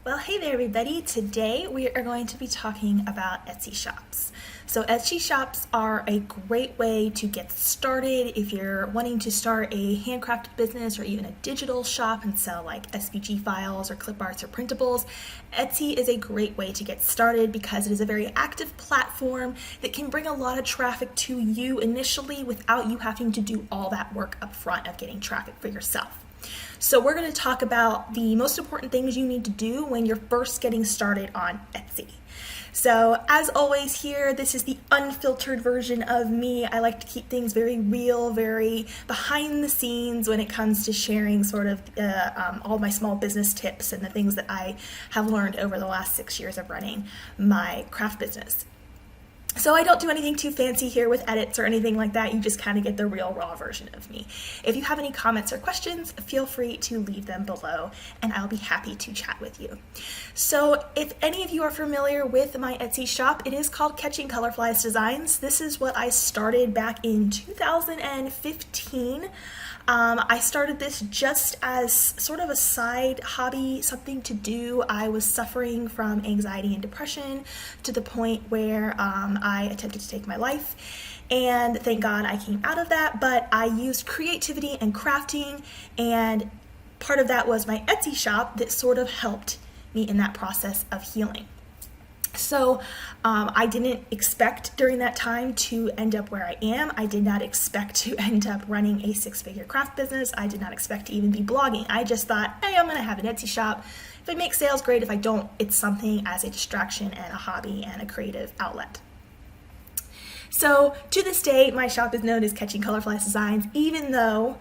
Well, hey there, everybody. Today we are going to be talking about Etsy shops. So, Etsy shops are a great way to get started if you're wanting to start a handcrafted business or even a digital shop and sell like SVG files or clip arts or printables. Etsy is a great way to get started because it is a very active platform that can bring a lot of traffic to you initially without you having to do all that work up front of getting traffic for yourself. So we're going to talk about the most important things you need to do when you're first getting started on Etsy. So as always here, this is the unfiltered version of me. I like to keep things very real, very behind the scenes when it comes to sharing sort of all my small business tips and the things that I have learned over the last 6 years of running my craft business. So I don't do anything too fancy here with edits or anything like that. You just kind of get the real raw version of me. If you have any comments or questions, feel free to leave them below and I'll be happy to chat with you. So if any of you are familiar with my Etsy shop, it is called Catching Colorflies Designs. This is what I started back in 2015. I started this just as sort of a side hobby, something to do. I was suffering from anxiety and depression to the point where I attempted to take my life. And thank God I came out of that, but I used creativity and crafting, and part of that was my Etsy shop that sort of helped me in that process of healing. So I didn't expect during that time to end up where I am. I did not expect to end up running a 6-figure craft business. I did not expect to even be blogging. I just thought, hey, I'm going to have an Etsy shop. If I make sales, great. If I don't, it's something as a distraction and a hobby and a creative outlet. So to this day, my shop is known as Catching Colorflies Designs, even though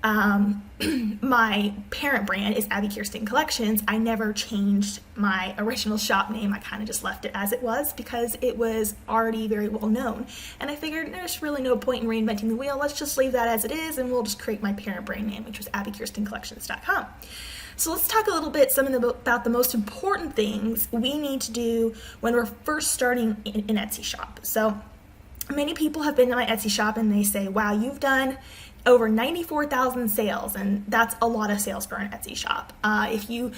my parent brand is Abby Kirsten Collections. I never changed my original shop name. I kind of just left it as it was because it was already very well known. And I figured there's really no point in reinventing the wheel. Let's just leave that as it is and we'll just create my parent brand name, which was abbykirstencollections.com. So let's talk a little bit about the most important things we need to do when we're first starting an Etsy shop. So many people have been to my Etsy shop and they say, wow, you've done over 94,000 sales, and that's a lot of sales for an Etsy shop. If you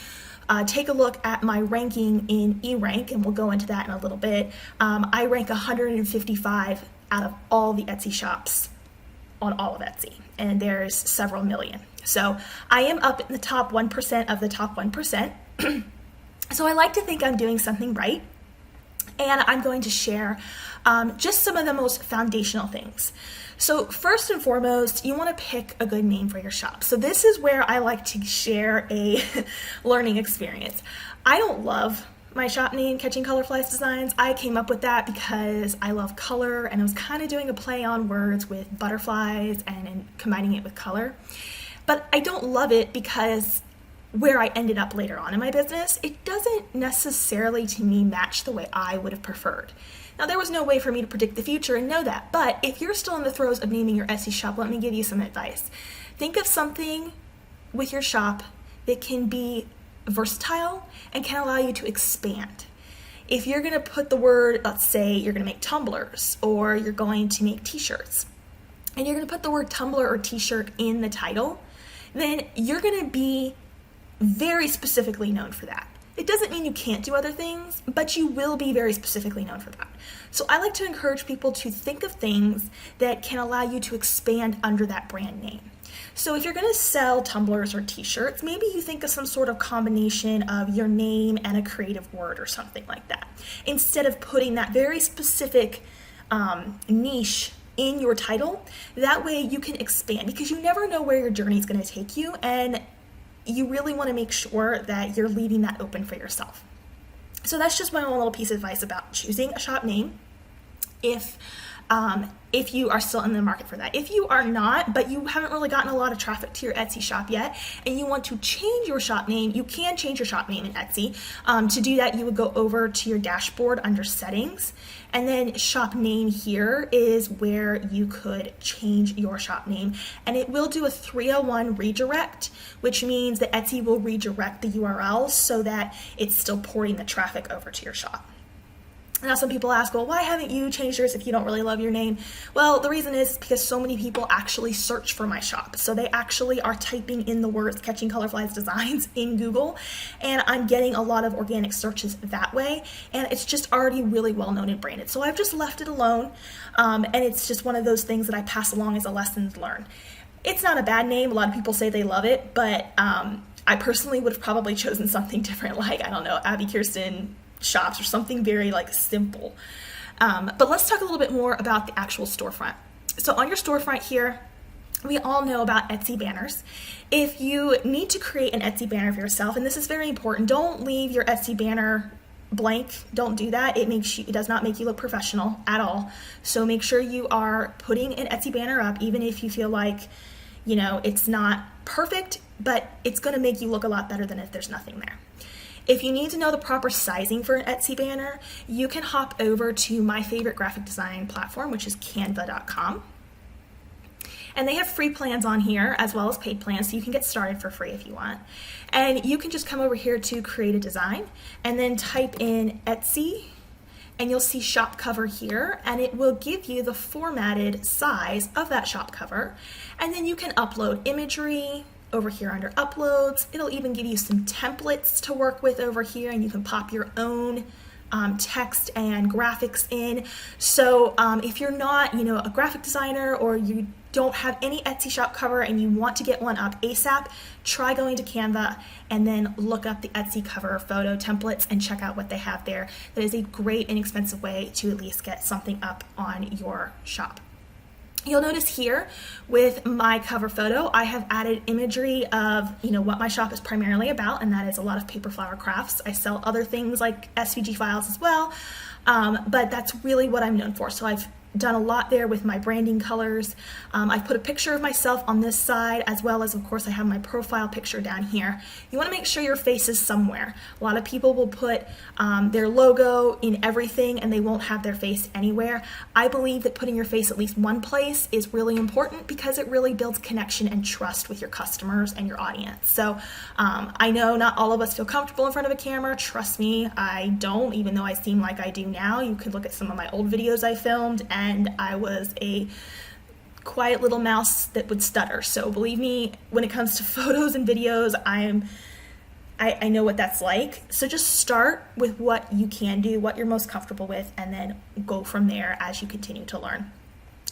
take a look at my ranking in eRank, and we'll go into that in a little bit, I rank 155 out of all the Etsy shops on all of Etsy, and there's several million. So I am up in the top 1% of the top 1%. So I like to think I'm doing something right, and I'm going to share just some of the most foundational things. So first and foremost, you want to pick a good name for your shop. So this is where I like to share a learning experience. I don't love my shop name, Catching Colorflies Designs. I came up with that because I love color and I was kind of doing a play on words with butterflies and combining it with color. But I don't love it because where I ended up later on in my business, it doesn't necessarily to me match the way I would have preferred. Now, there was no way for me to predict the future and know that, but if you're still in the throes of naming your Etsy shop, let me give you some advice. Think of something with your shop that can be versatile and can allow you to expand. If you're going to put the word, let's say you're going to make tumblers or you're going to make t-shirts, and you're going to put the word tumbler or t-shirt in the title, then you're going to be very specifically known for that. It doesn't mean you can't do other things, but you will be very specifically known for that. So I like to encourage people to think of things that can allow you to expand under that brand name. So if you're going to sell tumblers or t-shirts, maybe you think of some sort of combination of your name and a creative word or something like that, instead of putting that very specific niche in your title. That way you can expand, because you never know where your journey is going to take you, and you really want to make sure that you're leaving that open for yourself. So that's just my own little piece of advice about choosing a shop name if you are still in the market for that. If you are not, but you haven't really gotten a lot of traffic to your Etsy shop yet, and you want to change your shop name, you can change your shop name in Etsy. To do that, you would go over to your dashboard under settings, and then shop name here is where you could change your shop name, and it will do a 301 redirect, which means that Etsy will redirect the URL so that it's still porting the traffic over to your shop. Now, some people ask, well, why haven't you changed yours if you don't really love your name? Well, the reason is because so many people actually search for my shop. So they actually are typing in the words Catching Colorflies Designs in Google, and I'm getting a lot of organic searches that way. And it's just already really well known and branded. So I've just left it alone. And it's just one of those things that I pass along as a lesson learned. It's not a bad name. A lot of people say they love it, but I personally would have probably chosen something different, like, I don't know, Abby Kirsten Shops or something very like simple. But let's talk a little bit more about the actual storefront. So on your storefront here, we all know about Etsy banners. If you need to create an Etsy banner for yourself, and this is very important, don't leave your Etsy banner blank. Don't do that. It does not make you look professional at all. So make sure you are putting an Etsy banner up, even if you feel like, you know, it's not perfect, but it's going to make you look a lot better than if there's nothing there. If you need to know the proper sizing for an Etsy banner, you can hop over to my favorite graphic design platform, which is canva.com. And they have free plans on here as well as paid plans, so you can get started for free if you want. And you can just come over here to create a design and then type in Etsy, and you'll see shop cover here, and it will give you the formatted size of that shop cover. And then you can upload imagery over here under uploads. It'll even give you some templates to work with over here, and you can pop your own text and graphics in. So if you're not, you know, a graphic designer, or you don't have any Etsy shop cover and you want to get one up ASAP, try going to Canva and then look up the Etsy cover photo templates and check out what they have there. That is a great inexpensive way to at least get something up on your shop. You'll notice here with my cover photo, I have added imagery of, you know, what my shop is primarily about, and that is a lot of paper flower crafts. I sell other things like SVG files as well, but that's really what I'm known for. So I've done a lot there with my branding colors. I've put a picture of myself on this side, as well as, of course, I have my profile picture down here. You want to make sure your face is somewhere. A lot of people will put their logo in everything and they won't have their face anywhere. I believe that putting your face at least one place is really important because it really builds connection and trust with your customers and your audience. So I know not all of us feel comfortable in front of a camera. Trust me, I don't, even though I seem like I do now. You could look at some of my old videos I filmed, and I was a quiet little mouse that would stutter. So believe me, when it comes to photos and videos, I know what that's like. So just start with what you can do, what you're most comfortable with, and then go from there as you continue to learn.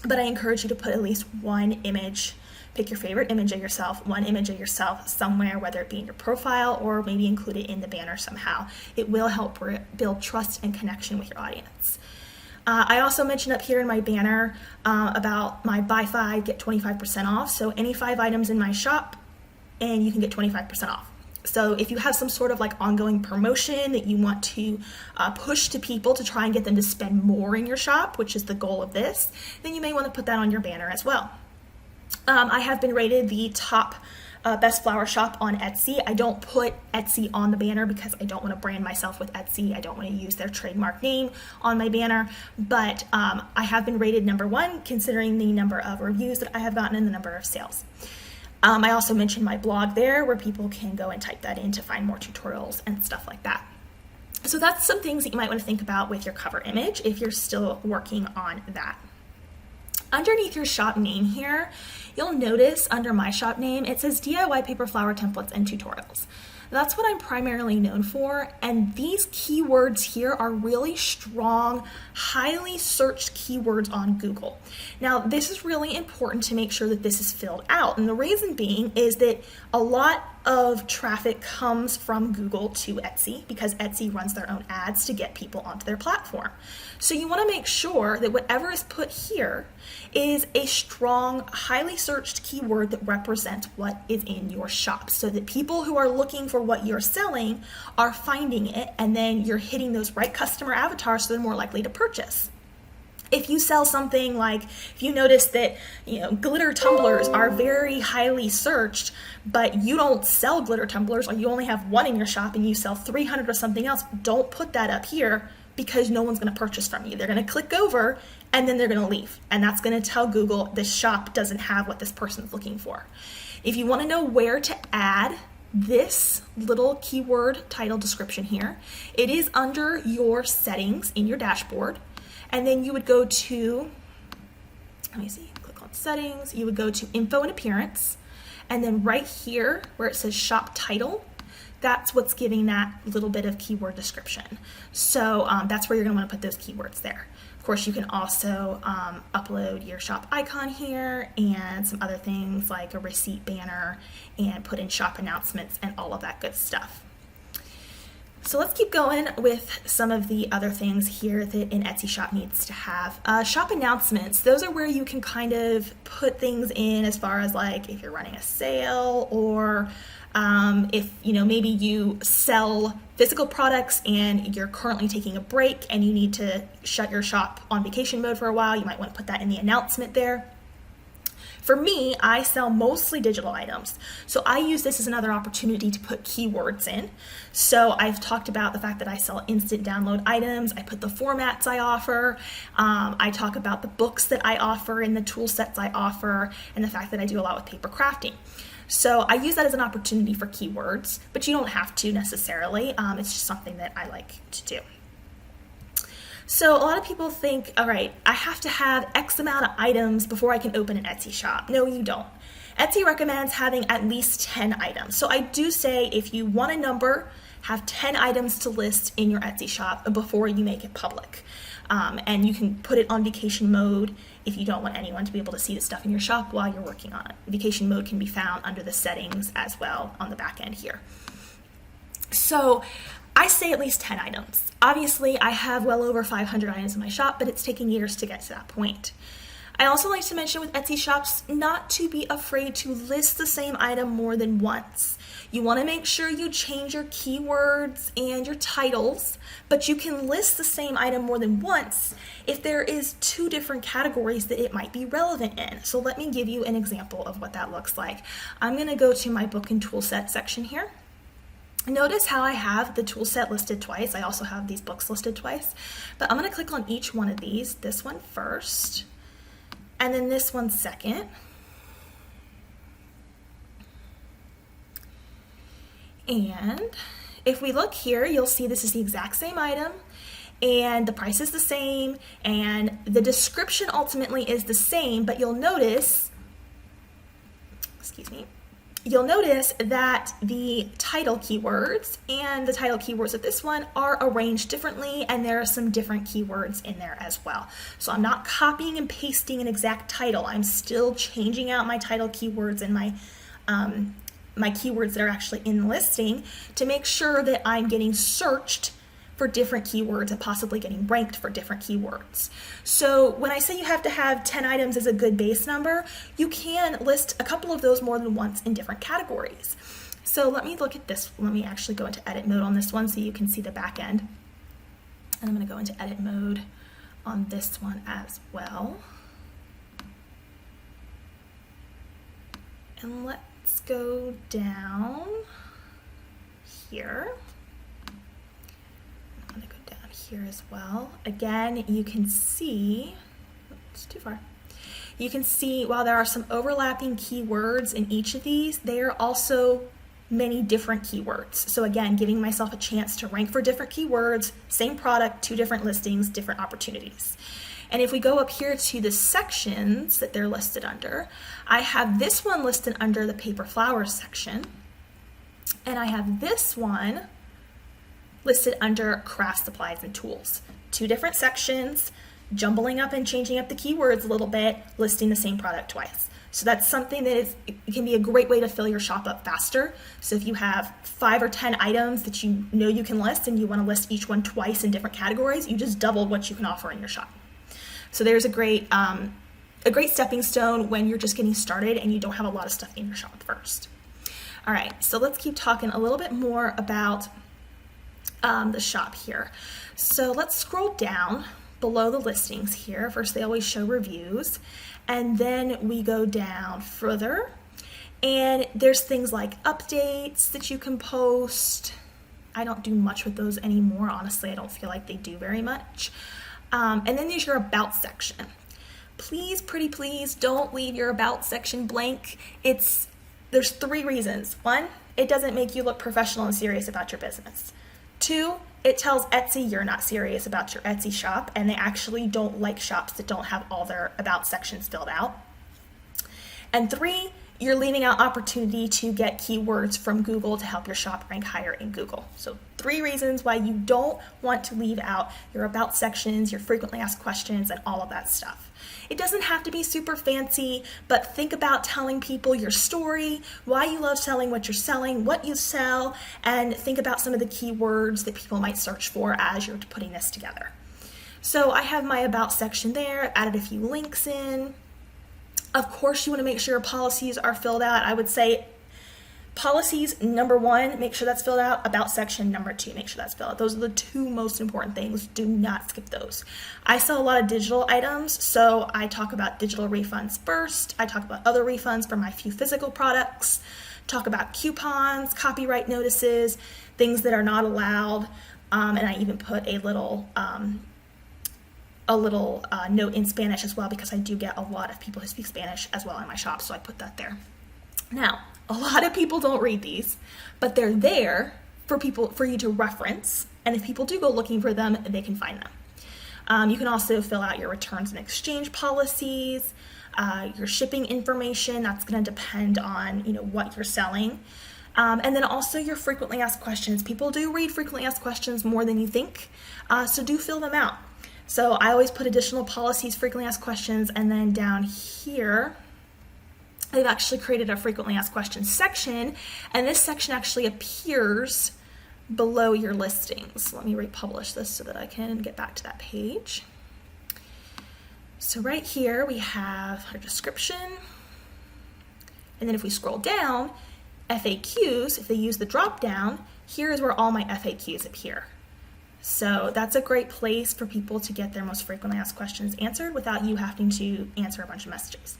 But I encourage you to put at least one image, pick your favorite image of yourself, one image of yourself somewhere, whether it be in your profile or maybe include it in the banner somehow. It will help build trust and connection with your audience. I also mentioned up here in my banner about my buy 5, get 25% off. So any 5 items in my shop and you can get 25% off. So if you have some sort of like ongoing promotion that you want to push to people to try and get them to spend more in your shop, which is the goal of this, then you may want to put that on your banner as well. I have been rated the top best flower shop on Etsy. I don't put Etsy on the banner because I don't want to brand myself with Etsy. I don't want to use their trademark name on my banner, but I have been rated #1 considering the number of reviews that I have gotten and the number of sales. I also mentioned my blog there where people can go and type that in to find more tutorials and stuff like that. So that's some things that you might want to think about with your cover image if you're still working on that. Underneath your shop name here, you'll notice under my shop name, it says DIY paper flower templates and tutorials. That's what I'm primarily known for, and these keywords here are really strong, highly searched keywords on Google. Now, this is really important to make sure that this is filled out, and the reason being is that a lot of traffic comes from Google to Etsy because Etsy runs their own ads to get people onto their platform. So you want to make sure that whatever is put here is a strong, highly searched keyword that represents what is in your shop so that people who are looking for what you're selling are finding it, and then you're hitting those right customer avatars so they're more likely to purchase. If you sell something like, if you notice that, you know, glitter tumblers are very highly searched, but you don't sell glitter tumblers, or you only have one in your shop and you sell 300 or something else, don't put that up here because no one's going to purchase from you. They're going to click over and then they're going to leave. And that's going to tell Google this shop doesn't have what this person's looking for. If you want to know where to add this little keyword title description here. It is under your settings in your dashboard. And then you would go to, let me see, click on settings. You would go to info and appearance. And then right here where it says shop title, that's what's giving that little bit of keyword description. So that's where you're gonna wanna put those keywords there. Of course, you can also upload your shop icon here and some other things like a receipt banner and put in shop announcements and all of that good stuff. So let's keep going with some of the other things here that an Etsy shop needs to have. Shop announcements, those are where you can kind of put things in as far as like if you're running a sale or if maybe you sell physical products and you're currently taking a break and you need to shut your shop on vacation mode for a while, you might want to put that in the announcement there. For me, I sell mostly digital items, so I use this as another opportunity to put keywords in. So I've talked about the fact that I sell instant download items, I put the formats I offer, I talk about the books that I offer and the tool sets I offer, and the fact that I do a lot with paper crafting. So I use that as an opportunity for keywords, but you don't have to necessarily. It's just something that I like to do. So a lot of people think, all right, I have to have X amount of items before I can open an Etsy shop. No, you don't. Etsy recommends having at least 10 items. So I do say if you want a number, have 10 items to list in your Etsy shop before you make it public. And you can put it on vacation mode if you don't want anyone to be able to see the stuff in your shop while you're working on it. Vacation mode can be found under the settings as well on the back end here. So I say at least 10 items. Obviously, I have well over 500 items in my shop, but it's taken years to get to that point. I also like to mention with Etsy shops not to be afraid to list the same item more than once. You want to make sure you change your keywords and your titles, but you can list the same item more than once if there is 2 different categories that it might be relevant in. So let me give you an example of what that looks like. I'm going to go to my book and tool set section here. Notice how I have the tool set listed twice. I also have these books listed twice, but I'm going to click on each one of these, this one first, and then this one second. And if we look here, you'll see this is the exact same item and the price is the same and the description ultimately is the same, but you'll notice, you'll notice that the title keywords and the title keywords of this one are arranged differently, and there are some different keywords in there as well. So I'm not copying and pasting an exact title. I'm still changing out my title keywords and my keywords that are actually in the listing to make sure that I'm getting searched for different keywords and possibly getting ranked for different keywords. So when I say you have to have 10 items as a good base number, you can list a couple of those more than once in different categories. So let me look at this. Let me actually go into edit mode on this one so you can see the back end. And I'm going to go into edit mode on this one as well. And let's go down here. I'm going to go down here as well. Again, you can see, it's too far. You can see while there are some overlapping keywords in each of these, there are also many different keywords. So again, giving myself a chance to rank for different keywords, same product, 2 different listings, different opportunities. And if we go up here to the sections that they're listed under, I have this one listed under the paper flowers section, and I have this one listed under craft supplies and tools. 2 different sections, jumbling up and changing up the keywords a little bit, listing the same product twice. So that's something that it can be a great way to fill your shop up faster. So if you have 5 or 10 items that you know you can list and you want to list each one twice in different categories, you just double what you can offer in your shop. So there's a great stepping stone when you're just getting started and you don't have a lot of stuff in your shop first. All right, so let's keep talking a little bit more about the shop here. So let's scroll down below the listings here. First, they always show reviews, and then we go down further, and there's things like updates that you can post. I don't do much with those anymore. Honestly, I don't feel like they do very much. And then there's your about section. Please, pretty please, don't leave your about section blank. There's 3 reasons. 1, it doesn't make you look professional and serious about your business. 2, it tells Etsy you're not serious about your Etsy shop, and they actually don't like shops that don't have all their about sections filled out. And 3, you're leaving out opportunity to get keywords from Google to help your shop rank higher in Google. So 3 reasons why you don't want to leave out your about sections, your frequently asked questions, and all of that stuff. It doesn't have to be super fancy, but think about telling people your story, why you love selling what you're selling, what you sell, and think about some of the keywords that people might search for as you're putting this together. So I have my about section there. I've added a few links in. Of course, you want to make sure your policies are filled out. I would say policies number 1, make sure that's filled out. About section number 2, make sure that's filled out. Those are the 2 most important things. Do not skip those. I sell a lot of digital items, so I talk about digital refunds first. I talk about other refunds for my few physical products. Talk about coupons, copyright notices, things that are not allowed, and I even put a little note in Spanish as well, because I do get a lot of people who speak Spanish as well in my shop, so I put that there. Now, a lot of people don't read these, but they're there for you to reference, and if people do go looking for them, they can find them. You can also fill out your returns and exchange policies, your shipping information. That's going to depend on what you're selling. And then also your frequently asked questions. People do read frequently asked questions more than you think, so do fill them out. So I always put additional policies, frequently asked questions, and then down here, I've actually created a frequently asked questions section, and this section actually appears below your listings. Let me republish this so that I can get back to that page. So right here we have our description, and then if we scroll down, FAQs, if they use the drop down, here is where all my FAQs appear. So that's a great place for people to get their most frequently asked questions answered without you having to answer a bunch of messages.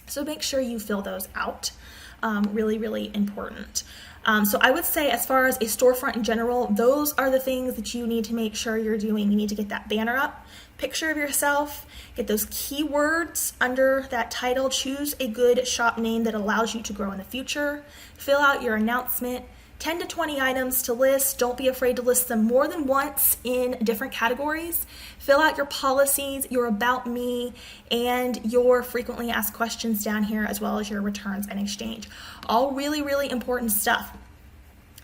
So make sure you fill those out. Really, really important. So I would say, as far as a storefront in general, those are the things that you need to make sure you're doing. You need to get that banner up, picture of yourself, get those keywords under that title, choose a good shop name that allows you to grow in the future, fill out your announcement, 10 to 20 items to list. Don't be afraid to list them more than once in different categories. Fill out your policies, your about me, and your frequently asked questions down here, as well as your returns and exchange. All really, really important stuff.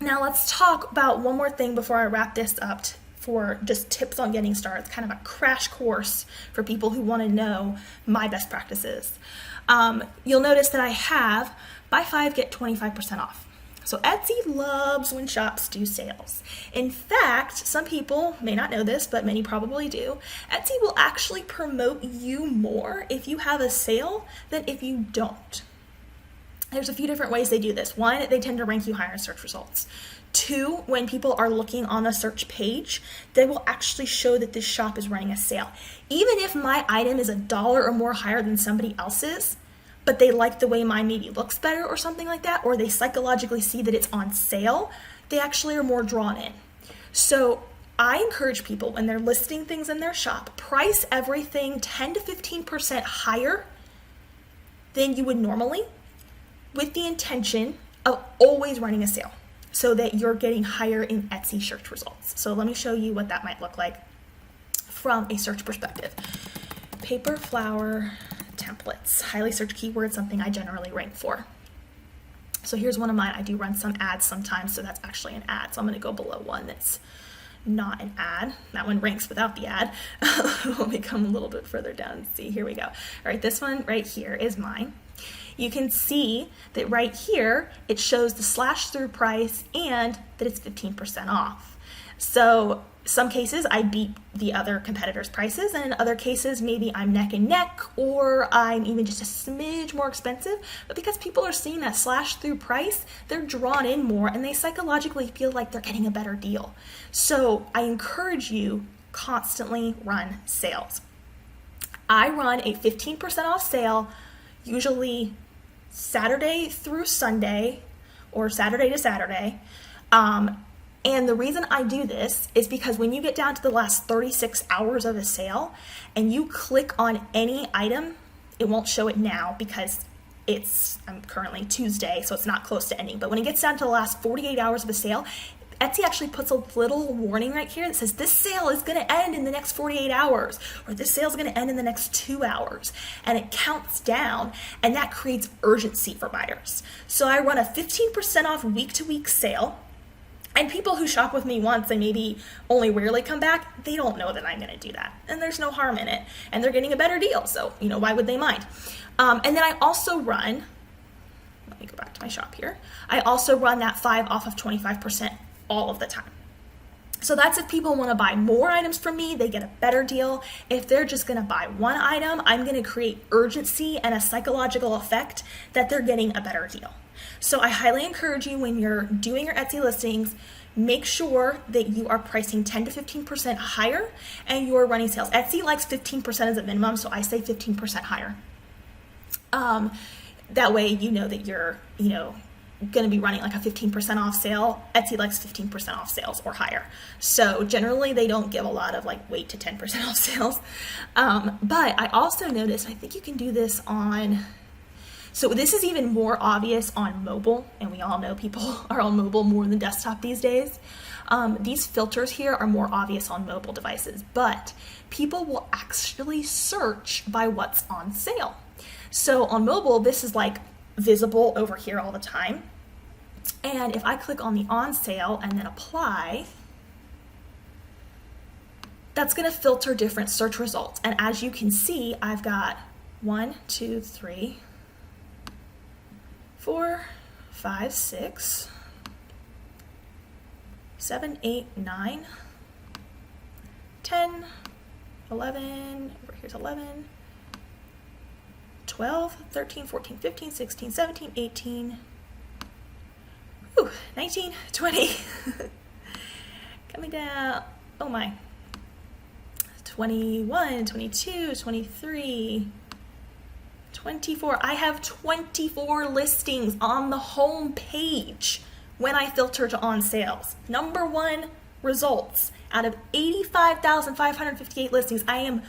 Now let's talk about one more thing before I wrap this up for just tips on getting started. It's kind of a crash course for people who want to know my best practices. You'll notice that I have buy 5, get 25% off. So Etsy loves when shops do sales. In fact, some people may not know this, but many probably do. Etsy will actually promote you more if you have a sale than if you don't. There's a few different ways they do this. 1, they tend to rank you higher in search results. 2, when people are looking on the search page, they will actually show that this shop is running a sale. Even if my item is $1 or more higher than somebody else's, but they like the way mine maybe looks better or something like that, or they psychologically see that it's on sale, they actually are more drawn in. So I encourage people, when they're listing things in their shop, price everything 10 to 15% higher than you would normally, with the intention of always running a sale so that you're getting higher in Etsy search results. So let me show you what that might look like from a search perspective. Paper flower templates, highly searched keyword, something I generally rank for. So here's one of mine. I do run some ads sometimes, so that's actually an ad. So I'm going to go below one that's not an ad. That one ranks without the ad. Let me come a little bit further down and see. Here we go. All right, this one right here is mine. You can see that right here, it shows the slash through price and that it's 15% off. So some cases I beat the other competitors' prices, and in other cases maybe I'm neck and neck, or I'm even just a smidge more expensive. But because people are seeing that slash through price, they're drawn in more and they psychologically feel like they're getting a better deal. So I encourage you, constantly run sales. I run a 15% off sale, usually Saturday through Sunday or Saturday to Saturday. And the reason I do this is because when you get down to the last 36 hours of a sale and you click on any item, it won't show it now because I'm currently Tuesday, so it's not close to ending. But when it gets down to the last 48 hours of a sale, Etsy actually puts a little warning right here that says this sale is going to end in the next 48 hours, or this sale is going to end in the next 2 hours. And it counts down, and that creates urgency for buyers. So I run a 15% off week-to-week sale. And people who shop with me once and maybe only rarely come back, they don't know that I'm going to do that. And there's no harm in it. And they're getting a better deal. So, why would they mind? And then I also run, let me go back to my shop here. I also run that 5 off of 25% all of the time. So that's if people want to buy more items from me, they get a better deal. If they're just going to buy one item, I'm going to create urgency and a psychological effect that they're getting a better deal. So I highly encourage you, when you're doing your Etsy listings, make sure that you are pricing 10 to 15% higher and you're running sales. Etsy likes 15% as a minimum, so I say 15% higher. That way you know that you're, going to be running like a 15% off sale. Etsy likes 15% off sales or higher. So generally they don't give a lot of wait to 10% off sales. But I also noticed, I think you can do this on, so this is even more obvious on mobile, and we all know people are on mobile more than desktop these days. These filters here are more obvious on mobile devices, but people will actually search by what's on sale. So on mobile, this is visible over here all the time. And if I click on the on sale and then apply, that's going to filter different search results. And as you can see, I've got 1, 2, 3, 4, 5, 6, 7, 8, 9, 10, 11, over here's 11, 12, 13, 14, 15, 16, 17, 18, 19, 20, coming down, oh my, 21, 22, 23, 24. I have 24 listings on the home page when I filter to on sales. Number one results out of 85,558 listings. I am,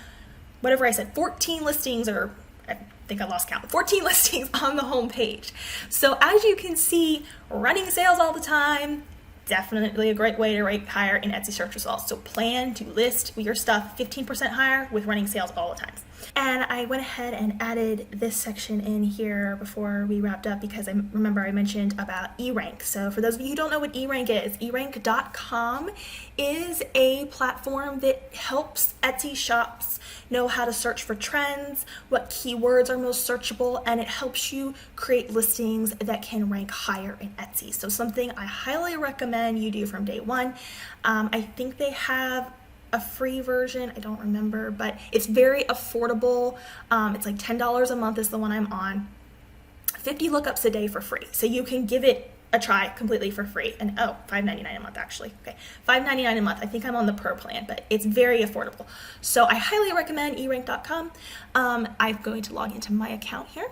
whatever I said, 14 listings, or I think I lost count, 14 listings on the home page. So as you can see, running sales all the time, definitely a great way to rank higher in Etsy search results. So plan to list your stuff 15% higher with running sales all the time. And I went ahead and added this section in here before we wrapped up because I remember I mentioned about eRank. So for those of you who don't know what eRank is, eRank.com is a platform that helps Etsy shops know how to search for trends, what keywords are most searchable, and it helps you create listings that can rank higher in Etsy. So something I highly recommend you do from day one. I think they have a free version, I don't remember, but it's very affordable. It's like $10 a month is the one I'm on. 50 lookups a day for free. So you can give it a try completely for free. And $5.99 a month actually. Okay, $5.99 a month. I think I'm on the pro plan, but it's very affordable. So I highly recommend eRank.com. I'm going to log into my account here.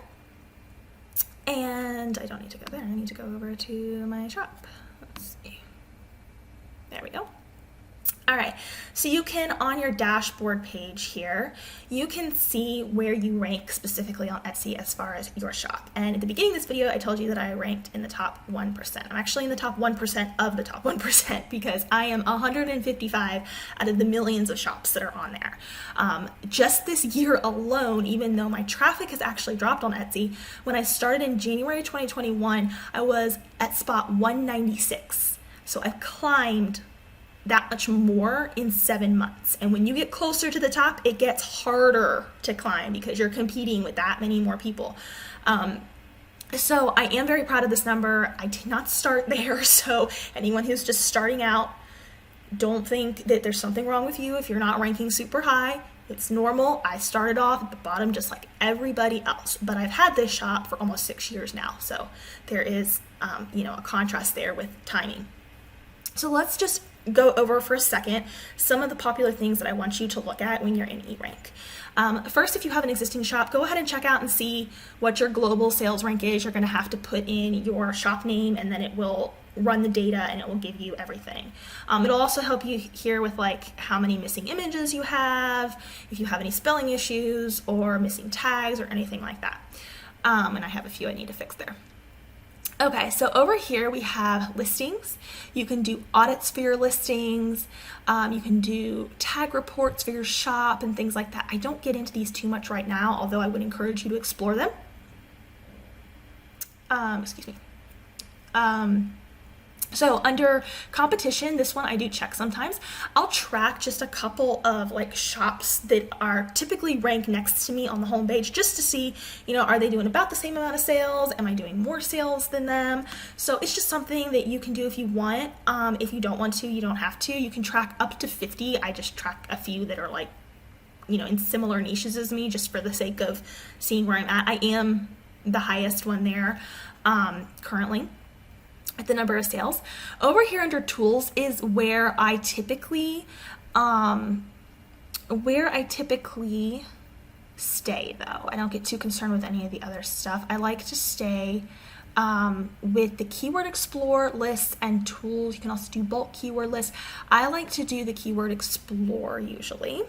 And I don't need to go there. I need to go over to my shop. Let's see. There we go. All right, so you can, on your dashboard page here, you can see where you rank specifically on Etsy as far as your shop. And at the beginning of this video, I told you that I ranked in the top 1%. I'm actually in the top 1% of the top 1% because I am 155 out of the millions of shops that are on there. Just this year alone, even though my traffic has actually dropped on Etsy, when I started in January 2021, I was at spot 196. So I've climbed that much more in 7 months. And when you get closer to the top, it gets harder to climb because you're competing with that many more people. So I am very proud of this number. I did not start there. So anyone who's just starting out, don't think that there's something wrong with you if you're not ranking super high. It's normal. I started off at the bottom just like everybody else, but I've had this shop for almost 6 years now. So there is, a contrast there with timing. So let's just go over for a second some of the popular things that I want you to look at when you're in eRank. First, if you have an existing shop, go ahead and check out and see what your global sales rank is. You're going to have to put in your shop name and then it will run the data and it will give you everything. It'll also help you here with how many missing images you have, if you have any spelling issues or missing tags or anything like that. And I have a few I need to fix there. Okay, so over here we have listings. You can do audits for your listings. You can do tag reports for your shop and things like that. I don't get into these too much right now, although I would encourage you to explore them. Excuse me. So under competition, this one I do check sometimes. I'll track just a couple of like shops that are typically ranked next to me on the homepage just to see, are they doing about the same amount of sales? Am I doing more sales than them? So it's just something that you can do if you want. If you don't want to, you don't have to. You can track up to 50. I just track a few that are like, in similar niches as me just for the sake of seeing where I'm at. I am the highest one there currently at the number of sales. Over here under tools is where I typically stay though. I don't get too concerned with any of the other stuff. I like to stay with the keyword explore lists and tools. You can also do bulk keyword lists. I like to do the keyword explore usually.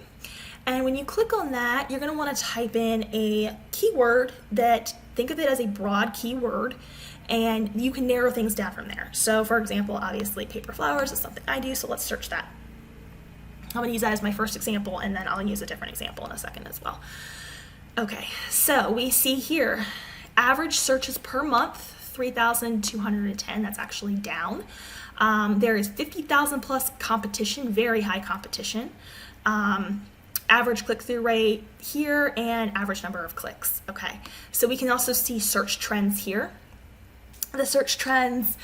And when you click on that, you're going to want to type in a keyword that, think of it as a broad keyword, and you can narrow things down from there. So for example, obviously paper flowers is something I do, so let's search that. I'm going to use that as my first example, and then I'll use a different example in a second as well. Okay, so we see here, average searches per month, 3,210. That's actually down. There is 50,000 plus competition, very high competition. Average click-through rate here and average number of clicks. Okay, so we can also see search trends here. The search trends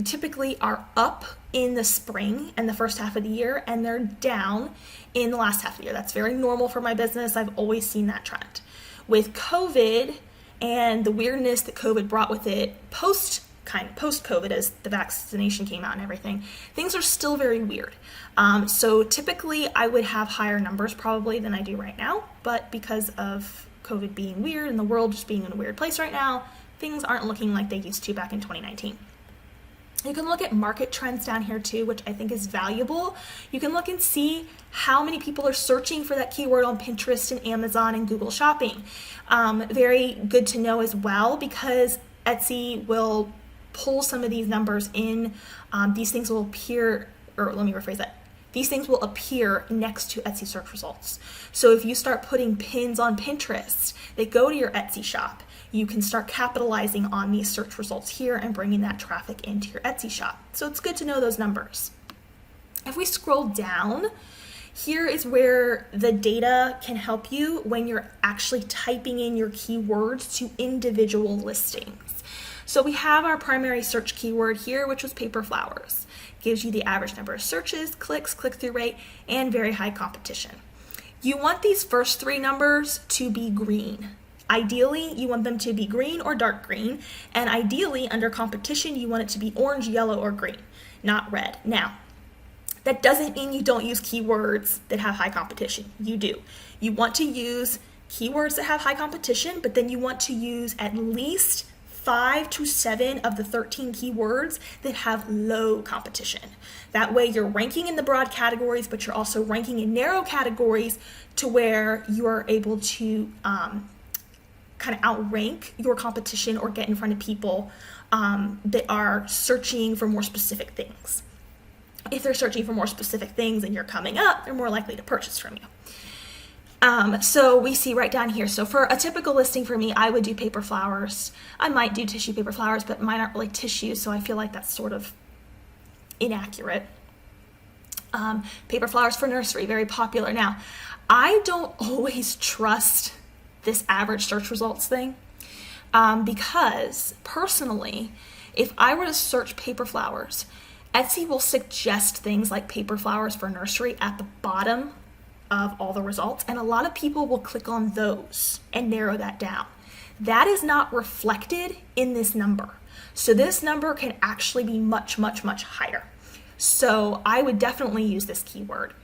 typically are up in the spring and the first half of the year, and they're down in the last half of the year. That's very normal for my business. I've always seen that trend. With COVID and the weirdness that COVID brought with it post-COVID as the vaccination came out and everything, things are still very weird. So typically I would have higher numbers probably than I do right now, but because of COVID being weird and the world just being in a weird place right now, things aren't looking like they used to back in 2019. You can look at market trends down here too, which I think is valuable. You can look and see how many people are searching for that keyword on Pinterest and Amazon and Google Shopping. Very good to know as well, because Etsy will pull some of these numbers in. These things will appear, or let me rephrase that. These things will appear next to Etsy search results. So if you start putting pins on Pinterest that go to your Etsy shop, you can start capitalizing on these search results here and bringing that traffic into your Etsy shop. So it's good to know those numbers. If we scroll down, here is where the data can help you when you're actually typing in your keywords to individual listings. So we have our primary search keyword here, which was paper flowers. Gives you the average number of searches, clicks, click-through rate, and very high competition. You want these first three numbers to be green. Ideally, you want them to be green or dark green, and ideally, under competition, you want it to be orange, yellow, or green, not red. Now, that doesn't mean you don't use keywords that have high competition. You do. You want to use keywords that have high competition, but then you want to use at least 5 to 7 of the 13 keywords that have low competition. That way you're ranking in the broad categories, but you're also ranking in narrow categories to where you are able to kind of outrank your competition or get in front of people that are searching for more specific things. If they're searching for more specific things and you're coming up, they're more likely to purchase from you. So we see right down here. So for a typical listing for me, I would do paper flowers. I might do tissue paper flowers, but mine aren't really tissue, so I feel like that's sort of inaccurate. Paper flowers for nursery, very popular. Now, I don't always trust this average search results thing because personally, if I were to search paper flowers, Etsy will suggest things like paper flowers for nursery at the bottom of all the results, and a lot of people will click on those and narrow that down. That is not reflected in this number. So this number can actually be much, much, much higher. So I would definitely use this keyword.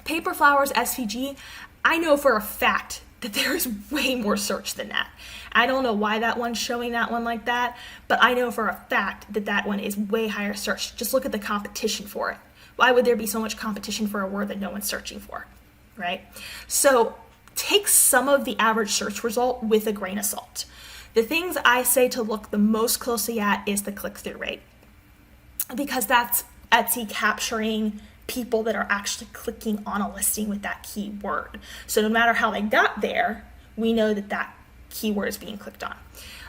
Paper flowers, SVG, I know for a fact that there is way more search than that. I don't know why that one's showing that one like that, but I know for a fact that that one is way higher search. Just look at the competition for it. Why would there be so much competition for a word that no one's searching for, right? So take some of the average search result with a grain of salt. The things I say to look the most closely at is the click-through rate, because that's Etsy capturing people that are actually clicking on a listing with that keyword. So no matter how they got there, we know that that keyword is being clicked on.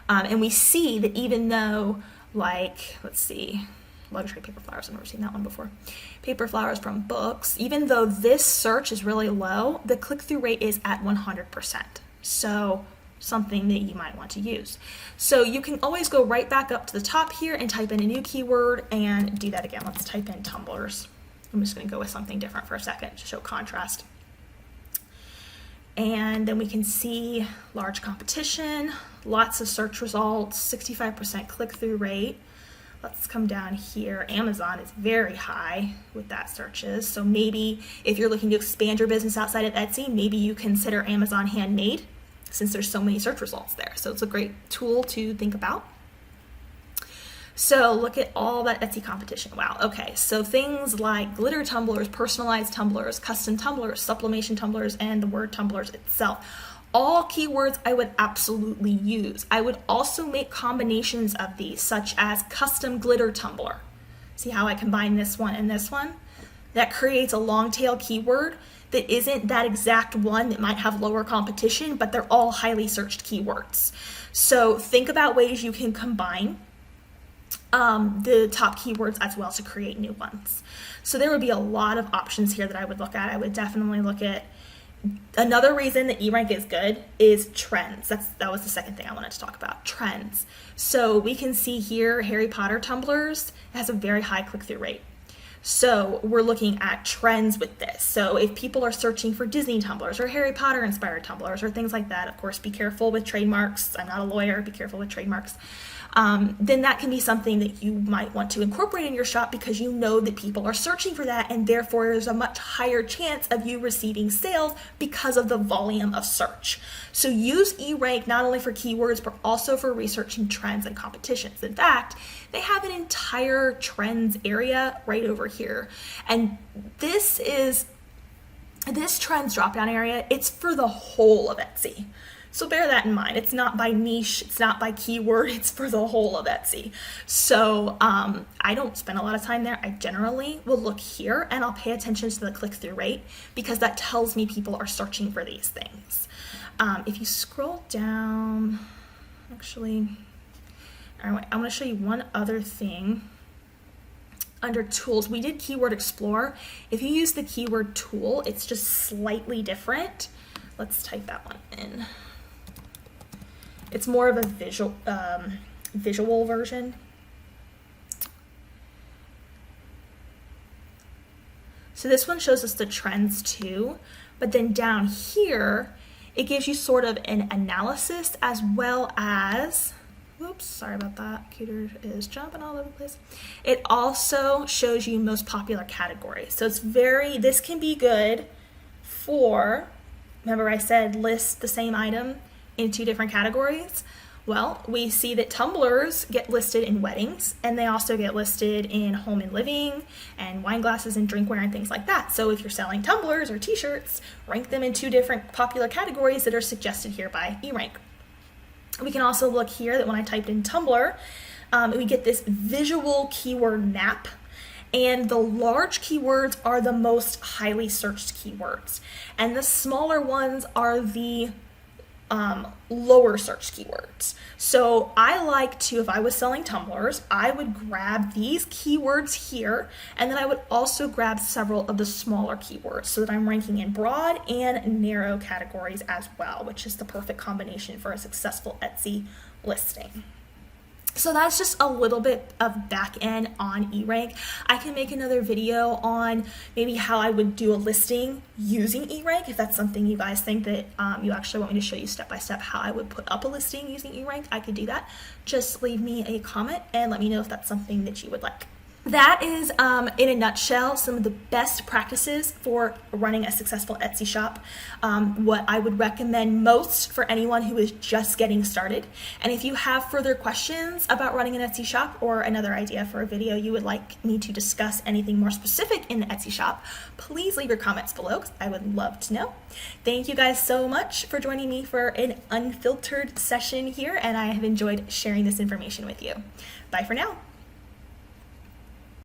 And we see that even though, like, let's see, luxury paper flowers, I've never seen that one before. Paper flowers from books, even though this search is really low, the click-through rate is at 100%. So something that you might want to use. So you can always go right back up to the top here and type in a new keyword and do that again. Let's type in tumblers. I'm just going to go with something different for a second to show contrast. And then we can see large competition, lots of search results, 65% click-through rate. Let's come down here. Amazon is very high with that searches. So maybe if you're looking to expand your business outside of Etsy, maybe you consider Amazon Handmade, since there's so many search results there. So it's a great tool to think about. So look at all that Etsy competition. Wow. Okay. So things like glitter tumblers, personalized tumblers, custom tumblers, sublimation tumblers, and the word tumblers itself. All keywords I would absolutely use. I would also make combinations of these, such as custom glitter tumbler. See how I combine this one and this one? That creates a long tail keyword that isn't that exact one that might have lower competition, but they're all highly searched keywords. So think about ways you can combine the top keywords as well to create new ones. So there would be a lot of options here that I would look at. I would definitely look at, another reason that eRank is good is trends. That was the second thing I wanted to talk about, trends. So we can see here Harry Potter tumblers has a very high click-through rate. So we're looking at trends with this. So if people are searching for Disney tumblers or Harry Potter inspired tumblers or things like that, of course, be careful with trademarks. I'm not a lawyer, be careful with trademarks. Then that can be something that you might want to incorporate in your shop, because you know that people are searching for that, and therefore there's a much higher chance of you receiving sales because of the volume of search. So use eRank not only for keywords, but also for researching trends and competitions. In fact, they have an entire trends area right over here. And this trends drop-down area, it's for the whole of Etsy. So bear that in mind. It's not by niche, it's not by keyword, it's for the whole of Etsy. So I don't spend a lot of time there. I generally will look here and I'll pay attention to the click-through rate, because that tells me people are searching for these things. If you scroll down, actually, I want to show you one other thing. Under tools, we did Keyword Explorer. If you use the keyword tool, it's just slightly different. Let's type that one in. It's more of a visual version. So this one shows us the trends too, but then down here, it gives you sort of an analysis as well as, whoops, sorry about that, computer is jumping all over the place. It also shows you most popular categories. So it's this can be good for, remember I said list the same item in 2 different categories? Well, we see that tumblers get listed in weddings, and they also get listed in home and living and wine glasses and drinkware and things like that. So if you're selling tumblers or t-shirts, rank them in 2 different popular categories that are suggested here by eRank. We can also look here that when I typed in tumbler, we get this visual keyword map. And the large keywords are the most highly searched keywords. And the smaller ones are the lower search keywords. So I like to, if I was selling tumblers, I would grab these keywords here, and then I would also grab several of the smaller keywords so that I'm ranking in broad and narrow categories as well, which is the perfect combination for a successful Etsy listing. So that's just a little bit of back end on eRank. I can make another video on maybe how I would do a listing using eRank. If that's something you guys think that you actually want me to show you step by step how I would put up a listing using eRank, I could do that. Just leave me a comment and let me know if that's something that you would like. that is, in a nutshell, some of the best practices for running a successful Etsy shop. What I would recommend most for anyone who is just getting started. And if you have further questions about running an Etsy shop or another idea for a video you would like me to discuss anything more specific in the Etsy shop, please leave your comments below because I would love to know. Thank you guys so much for joining me for an unfiltered session here, and I have enjoyed sharing this information with you. Bye for now.